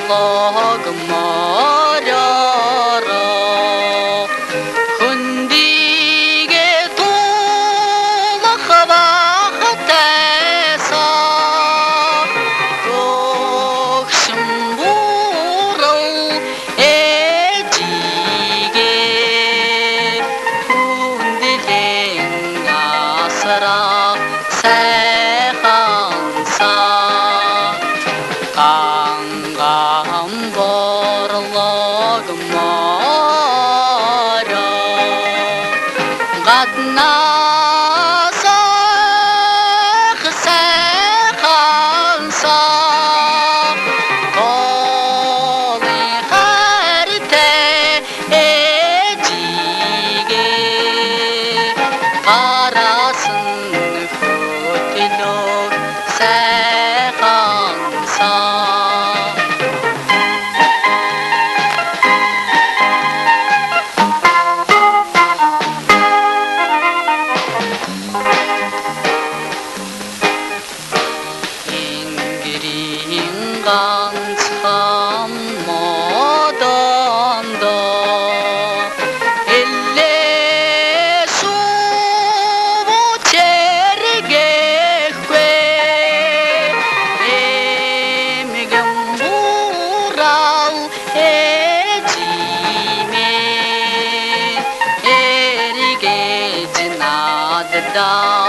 борлог моряра хүндийге тулах бахтайса төгшин бурал ээжиге хүндлэн асра сайханса Кангам борлог моря гаднасах сайханса Коли харте эжиге Карасын хөтлөг сайханса ганцхан модондо элле суву чергехве эмигэн бурал эжиме эригэж наддаа